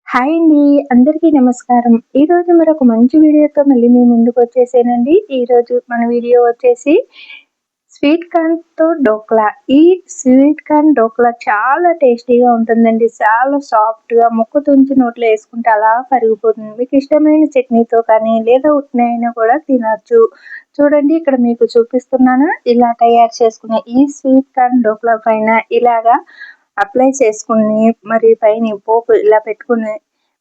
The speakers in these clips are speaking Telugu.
హాయ్ అండి. అందరికీ నమస్కారం. ఈరోజు మరొక మంచి వీడియోతో మళ్ళీ మీ ముందుకొచ్చేసానండి. ఈరోజు మన వీడియో వచ్చేసి స్వీట్ కార్న్‌తో డోక్లా. ఈ స్వీట్ కార్న్ డోక్లా చాలా టేస్టీగా ఉంటుందండి. చాలా సాఫ్ట్‌గా ముక్క తుంచి నోట్లో ఏసుకుంటే అలా కరిగిపోతుంది. మీకు ఇష్టమైన చట్నీతో కానీ లేదా ఉట్టిన అయినా కూడా తినొచ్చు. చూడండి ఇక్కడ మీకు చూపిస్తున్నాను. ఇలా తయారు చేసుకునే ఈ స్వీట్ కార్న్ డోక్లా పైన ఇలాగా అప్లై చేసుకుని మరి పైన పోపు ఇలా పెట్టుకుని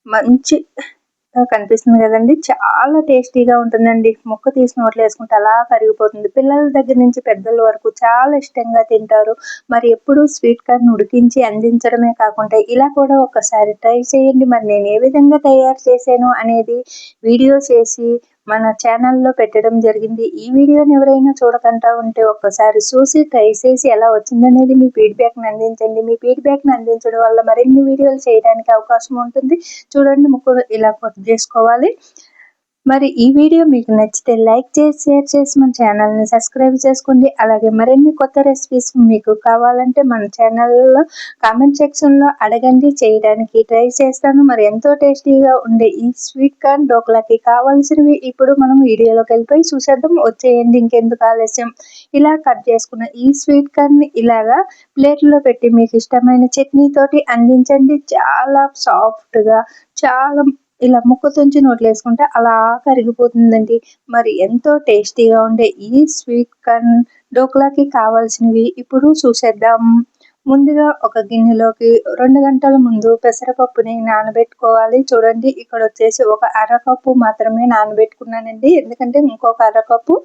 మంచిగా కనిపిస్తుంది కదండి. చాలా టేస్టీగా ఉంటుందండి. ముక్క తీసి నోట్లో వేసుకుంటే అలా కరిగిపోతుంది. పిల్లల దగ్గర నుంచి పెద్దల వరకు చాలా ఇష్టంగా తింటారు. మరి ఎప్పుడు స్వీట్ కార్న్ ఉడికించి అందించడమే కాకుండా ఇలా కూడా ఒకసారి ట్రై చేయండి. మరి నేను ఏ విధంగా తయారు చేశాను అనేది వీడియో చేసి మన ఛానల్లో పెట్టడం జరిగింది. ఈ వీడియోని ఎవరైనా చూడకుండా ఉంటే ఒక్కసారి చూసి ట్రై చేసి ఎలా వచ్చిందనేది మీ ఫీడ్బ్యాక్ని అందించండి. మీ ఫీడ్బ్యాక్ని అందించడం వల్ల మరిన్ని వీడియోలు చేయడానికి అవకాశం ఉంటుంది. చూడండి ముక్కలు ఇలా కట్ చేసుకోవాలి. మరి ఈ వీడియో మీకు నచ్చితే లైక్ చేసి షేర్ చేసి మన ఛానల్ని సబ్స్క్రైబ్ చేసుకోండి. అలాగే మరిన్ని కొత్త రెసిపీస్ మీకు కావాలంటే మన ఛానల్లో కామెంట్ సెక్షన్లో అడగండి, చేయడానికి ట్రై చేస్తాను. మరి ఎంతో టేస్టీగా ఉండే ఈ స్వీట్ కార్న్ డోక్లాకి కావాల్సినవి ఇప్పుడు మనం వీడియోలోకి వెళ్ళిపోయి చూసేద్దాం. వచ్చేయండి, ఇంకెందుకు ఆలస్యం. ఇలా కట్ చేసుకున్న ఈ స్వీట్ కార్న్ని ఇలాగా ప్లేట్లో పెట్టి మీకు ఇష్టమైన చట్నీతోటి అందించండి. చాలా సాఫ్ట్గా చాలా ఇలా ముక్క తుంచి నోట్లో వేసుకుంటే అలా కరిగిపోతుందండి. మరి ఎంతో టేస్టీగా ఉండే ఈ స్వీట్ కార్న్ డోక్లాకి కావాల్సినవి ఇప్పుడు చూసేద్దాం. ముందుగా ఒక గిన్నెలోకి 2 గంటల ముందు పెసరపప్పుని నానబెట్టుకోవాలి. చూడండి ఇక్కడ వచ్చేసి ఒక అరకప్పు మాత్రమే నానబెట్టుకున్నానండి. ఎందుకంటే ఇంకొక అరకప్పు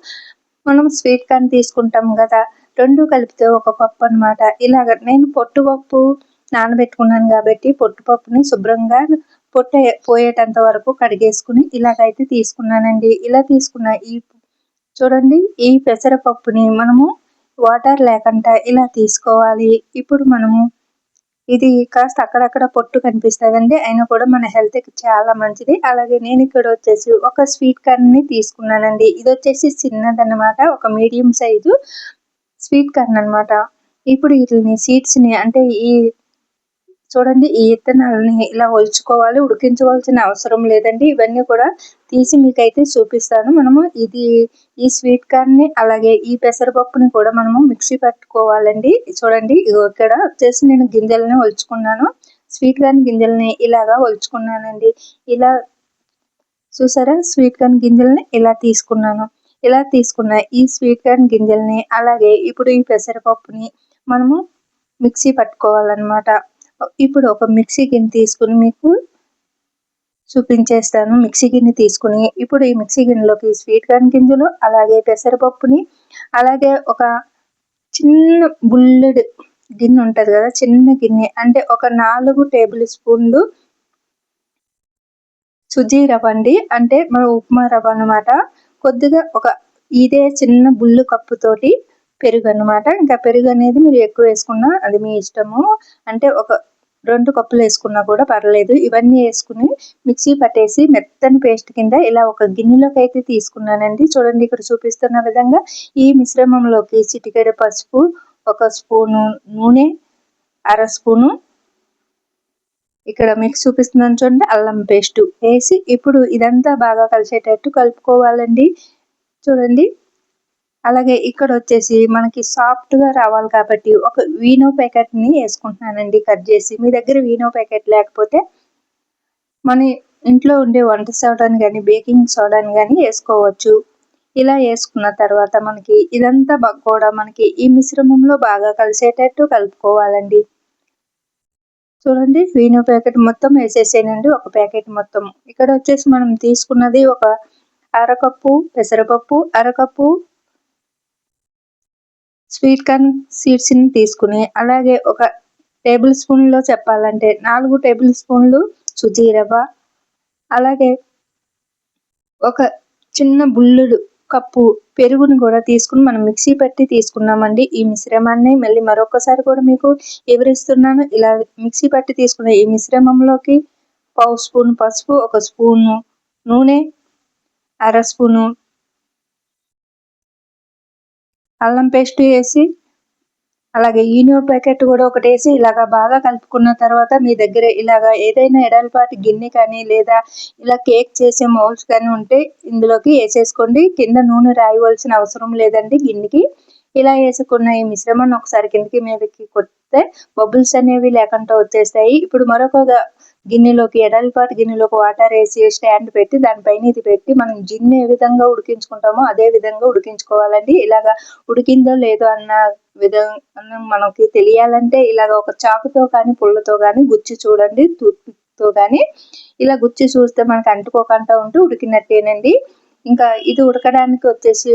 మనం స్వీట్ కార్న్ తీసుకుంటాం కదా, 2 కలిపితే ఒక కప్పు అనమాట. ఇలాగ నేను పొట్టుపప్పు నానబెట్టుకున్నాను కాబట్టి పొట్టుపప్పుని శుభ్రంగా పొట్ట పోయేటంత వరకు కడిగేసుకుని ఇలాగైతే తీసుకున్నానండి. ఇలా తీసుకున్న చూడండి ఈ పెసరపప్పుని మనము వాటర్ లేకుండా ఇలా తీసుకోవాలి. ఇప్పుడు మనము ఇది కాస్త అక్కడక్కడ పొట్టు కనిపిస్తుందండి, అయినా కూడా మన హెల్త్కి చాలా మంచిది. అలాగే నేను ఇక్కడ వచ్చేసి ఒక స్వీట్ కార్న్ని తీసుకున్నానండి. ఇది వచ్చేసి చిన్నదన్నమాట, ఒక మీడియం సైజు స్వీట్ కార్న్ అనమాట. ఇప్పుడు వీటిని సీడ్స్ని అంటే చూడండి ఈ విత్తనాలని ఇలా ఒలుచుకోవాలి. ఉడికించవలసిన అవసరం లేదండి. ఇవన్నీ కూడా తీసి మీకైతే చూపిస్తాను. మనము ఈ స్వీట్ కార్న్ని అలాగే ఈ పెసరపప్పుని కూడా మనము మిక్సీ పట్టుకోవాలండి. చూడండి ఇక్కడ వచ్చేసి నేను గింజలని ఒలుచుకున్నాను. స్వీట్ కార్న్ గింజల్ని ఇలాగా ఒలుచుకున్నానండి. ఇలా చూసారా, స్వీట్ కార్న్ గింజల్ని ఇలా తీసుకున్నాను. ఇలా తీసుకున్న ఈ స్వీట్ కార్న్ గిన్నెల్ని అలాగే ఇప్పుడు ఈ పెసరపప్పుని మనము మిక్సీ పట్టుకోవాలన్నమాట. ఇప్పుడు ఒక మిక్సీ గిన్నె తీసుకుని మీకు చూపించేస్తాను. మిక్సీ గిన్నె తీసుకుని ఇప్పుడు ఈ మిక్సీ గిన్నెలోకి స్వీట్ కార్న్ గింజలు అలాగే పెసరపప్పుని అలాగే ఒక చిన్న బుల్లెడు గిన్నె ఉంటుంది కదా, చిన్న గిన్నె అంటే ఒక 4 టేబుల్ స్పూన్లు సుజీ రవ్వ అండి, అంటే మన ఉప్మా రవ్వ అనమాట. కొద్దిగా ఇదే చిన్న బుల్లు కప్పుతోటి పెరుగు అనమాట. ఇంకా పెరుగు అనేది మీరు ఎక్కువ వేసుకున్నా అది మీ ఇష్టము, అంటే ఒక 2 కప్పులు వేసుకున్నా కూడా పర్లేదు. ఇవన్నీ వేసుకుని మిక్సీ పట్టేసి మెత్తని పేస్ట్ కింద ఇలా ఒక గిన్నెలోకి అయితే తీసుకున్నానండి. చూడండి ఇక్కడ చూపిస్తున్న విధంగా ఈ మిశ్రమంలోకి చిటికెడు పసుపు, 1 స్పూను నూనె, అర స్పూను ఇక్కడ మీకు చూపిస్తున్నాను చూడండి అల్లం పేస్ట్ వేసి ఇప్పుడు ఇదంతా బాగా కలిసేటట్టు కలుపుకోవాలండి. చూడండి అలాగే ఇక్కడ వచ్చేసి మనకి సాఫ్ట్గా రావాలి కాబట్టి ఒక వీనో ప్యాకెట్ని వేసుకుంటున్నానండి కట్ చేసి. మీ దగ్గర వీనో ప్యాకెట్ లేకపోతే మన ఇంట్లో ఉండే వంట సోడాని కానీ బేకింగ్ సోడాని కానీ వేసుకోవచ్చు. ఇలా వేసుకున్న తర్వాత మనకి ఇదంతా కూడా మనకి ఈ మిశ్రమంలో బాగా కలిసేటట్టు కలుపుకోవాలండి. చూడండి వీనో ప్యాకెట్ మొత్తం వేసేసేనండి, ఒక ప్యాకెట్ మొత్తం. ఇక్కడ వచ్చేసి మనం తీసుకున్నది ఒక అరకప్పు పెసరపప్పు, అరకప్పు స్వీట్ కార్న్ సీడ్స్ని తీసుకుని అలాగే ఒక టేబుల్ స్పూన్లో చెప్పాలంటే 4 టేబుల్ స్పూన్లు సుజీ రవ్వ, అలాగే ఒక చిన్న బుల్లుడు కప్పు పెరుగుని కూడా తీసుకుని మనం మిక్సీ పట్టి తీసుకున్నామండి. ఈ మిశ్రమాన్ని మళ్ళీ మరొకసారి కూడా మీకు వివరిస్తున్నాను. ఇలా మిక్సీ పట్టి తీసుకున్న ఈ మిశ్రమంలోకి 1/2 స్పూన్ పసుపు, 1 స్పూను నూనె, అర స్పూను అల్లం పేస్ట్ వేసి అలాగే ఈనో ప్యాకెట్ కూడా ఒకటేసి ఇలాగా బాగా కలుపుకున్న తర్వాత మీ దగ్గర ఇలాగా ఏదైనా ఎడల్పాటి గిన్నె కానీ లేదా ఇలా కేక్ చేసే మౌల్స్ కానీ ఉంటే ఇందులోకి వేసేసుకోండి. కింద నూనె రాయవలసిన అవసరం లేదండి గిన్నెకి. ఇలా వేసుకున్న ఈ మిశ్రమాన్ని ఒకసారి కిందకి మీదకి కొడితే బబుల్స్ అనేవి లేకుండా వచ్చేస్తాయి. ఇప్పుడు మరొక గిన్నెలోకి ఎడల్పాటి గిన్నెలోకి వాటర్ వేసి స్టాండ్ పెట్టి దానిపైన ఇది పెట్టి మనం జిన్ను ఏ విధంగా ఉడికించుకుంటామో అదే విధంగా ఉడికించుకోవాలండి. ఇలాగా ఉడికిందో లేదో అన్న విధంగా మనకి తెలియాలంటే ఇలాగ ఒక చాకుతో కానీ పుల్లతో కానీ గుచ్చి చూడండి. టూత్పిక్తో కానీ ఇలా గుచ్చి చూస్తే మనకు అంటుకోకుండా ఉంటే ఉడికినట్టేనండి. ఇంకా ఇది ఉడకడానికి వచ్చేసి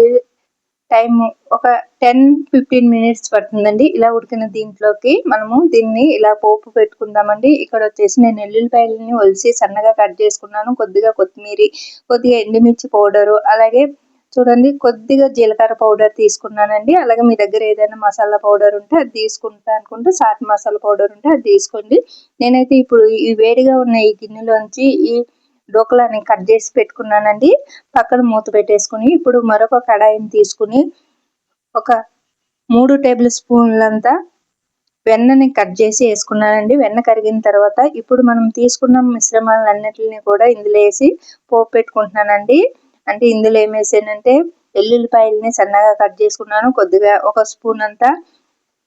టైం ఒక 10-15 మినిట్స్ పడుతుందండి. ఇలా ఉడికిన దీంట్లోకి మనము దీన్ని ఇలా పోపు పెట్టుకుందామండి. ఇక్కడ వచ్చేసి నేను ఎల్లుల్లిపాయలని ఒలిసి సన్నగా కట్ చేసుకున్నాను. కొద్దిగా కొత్తిమీర, కొద్దిగా ఎండుమిర్చి పౌడరు, అలాగే చూడండి కొద్దిగా జీలకర్ర పౌడర్ తీసుకున్నానండి. అలాగే మీ దగ్గర ఏదైనా మసాలా పౌడర్ ఉంటే అది తీసుకుంటా అనుకుంటే చాట్ మసాలా పౌడర్ ఉంటే అది తీసుకోండి. నేనైతే ఇప్పుడు ఈ వేడిగా ఉన్న ఈ గిన్నెలోంచి ఈ డోక్లాని కట్ చేసి పెట్టుకున్నానండి. పక్కన మూత పెట్టేసుకుని ఇప్పుడు మరొక కడాయిని తీసుకుని ఒక 3 టేబుల్ స్పూన్లంతా వెన్నని కట్ చేసి వేసుకున్నానండి. వెన్న కరిగిన తర్వాత ఇప్పుడు మనం తీసుకున్న మిశ్రమాలన్నిటిని కూడా ఇందులో వేసి పోపు పెట్టుకుంటున్నానండి. అంటే ఇందులో ఏం వేసానంటే ఎల్లుల్లిపాయలని సన్నగా కట్ చేసుకున్నాను. కొద్దిగా ఒక స్పూన్ అంతా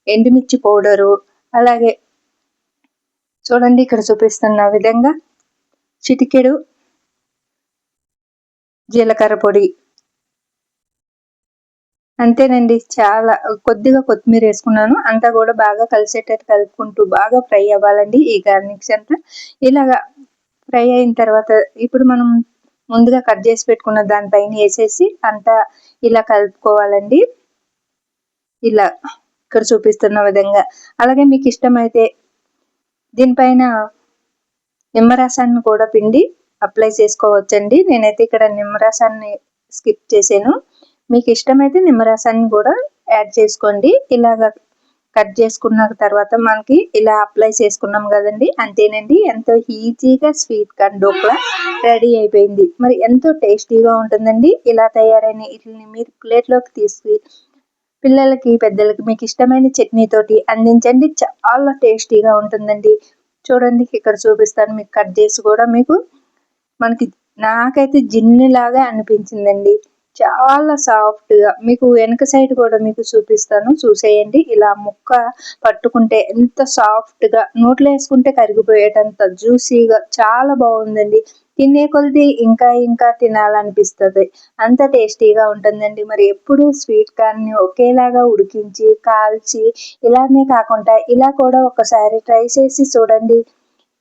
ఎండుమిర్చి పౌడరు, అలాగే చూడండి ఇక్కడ చూపిస్తున్న విధంగా చిటికెడు జీలకర్ర పొడి, అంతేనండి. చాలా కొద్దిగా కొత్తిమీర వేసుకున్నాను. అంతా కూడా బాగా కలిసేటట్టు కలుపుకుంటూ బాగా ఫ్రై అవ్వాలండి ఈ గార్నిక్స్ అంతా. ఇలాగా ఫ్రై అయిన తర్వాత ఇప్పుడు మనం ముందుగా కట్ చేసి పెట్టుకున్న దానిపైన వేసేసి అంతా ఇలా కలుపుకోవాలండి. ఇలా ఇక్కడ చూపిస్తున్న విధంగా. అలాగే మీకు ఇష్టమైతే దీనిపైన నిమ్మరసాన్ని కూడా పిండి అప్లై చేసుకోవచ్చండి. నేనైతే ఇక్కడ నిమ్మరసాన్ని స్కిప్ చేశాను. మీకు ఇష్టమైతే నిమ్మరసాన్ని కూడా యాడ్ చేసుకోండి. ఇలాగ కట్ చేసుకున్న తర్వాత మనకి ఇలా అప్లై చేసుకున్నాం కదండి, అంతేనండి. ఎంతో ఈజీగా స్వీట్ కార్న్ డోక్లా రెడీ అయిపోయింది. మరి ఎంతో టేస్టీగా ఉంటుందండి. ఇలా తయారైన వీటిని మీరు ప్లేట్లోకి తీసుకు పిల్లలకి పెద్దలకి మీకు ఇష్టమైన చట్నీతోటి అందించండి. చాలా టేస్టీగా ఉంటుందండి. చూడండి ఇక్కడ చూపిస్తాను మీకు కట్ చేసి కూడా. మనకి నాకైతే జిన్నులాగా అనిపించిందండి. చాలా సాఫ్ట్గా. మీకు వెనక సైడ్ కూడా మీకు చూపిస్తాను, చూసేయండి. ఇలా ముక్క పట్టుకుంటే ఎంత సాఫ్ట్గా, నోట్లో వేసుకుంటే కరిగిపోయేటంత జ్యూసీగా చాలా బాగుందండి. తినే కొద్ది ఇంకా ఇంకా తినాలనిపిస్తుంది, అంత టేస్టీగా ఉంటుందండి. మరి ఎప్పుడు స్వీట్ కార్న్ని ఒకేలాగా ఉడికించి కాల్చి ఇలానే కాకుండా ఇలా కూడా ఒకసారి ట్రై చేసి చూడండి.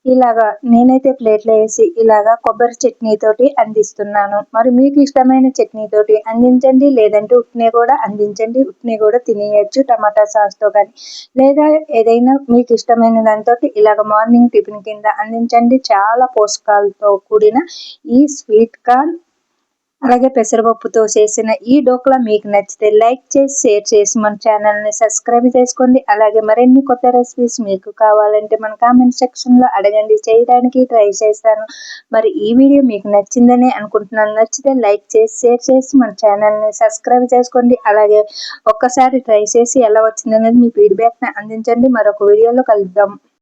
ఇలాగా నేనైతే ప్లేట్లో వేసి ఇలాగా కొబ్బరి చట్నీతోటి అందిస్తున్నాను. మరి మీకు ఇష్టమైన చట్నీతోటి అందించండి, లేదంటే ఉట్నే కూడా అందించండి. ఉట్నే కూడా తినేయచ్చు టమాటా సాస్తో కానీ, లేదా ఏదైనా మీకు ఇష్టమైన దాంతో ఇలాగ మార్నింగ్ టిఫిన్ కింద అందించండి. చాలా పోషకాలతో కూడిన ఈ స్వీట్ కార్న్ అలాగే పెసరపప్పుతో చేసిన ఈ డోక్లా మీకు నచ్చితే లైక్ చేసి షేర్ చేసి మన ఛానల్ని సబ్స్క్రైబ్ చేసుకోండి. అలాగే మరిన్ని కొత్త రెసిపీస్ మీకు కావాలంటే మన కామెంట్ సెక్షన్లో అడగండి, చేయడానికి ట్రై చేస్తాను. మరి ఈ వీడియో మీకు నచ్చిందని అనుకుంటున్నాను. నచ్చితే లైక్ చేసి షేర్ చేసి మన ఛానల్ని సబ్స్క్రైబ్ చేసుకోండి. అలాగే ఒక్కసారి ట్రై చేసి ఎలా వచ్చిందనేది మీ ఫీడ్బ్యాక్ని అందించండి. మరొక వీడియోలో కలుద్దాం.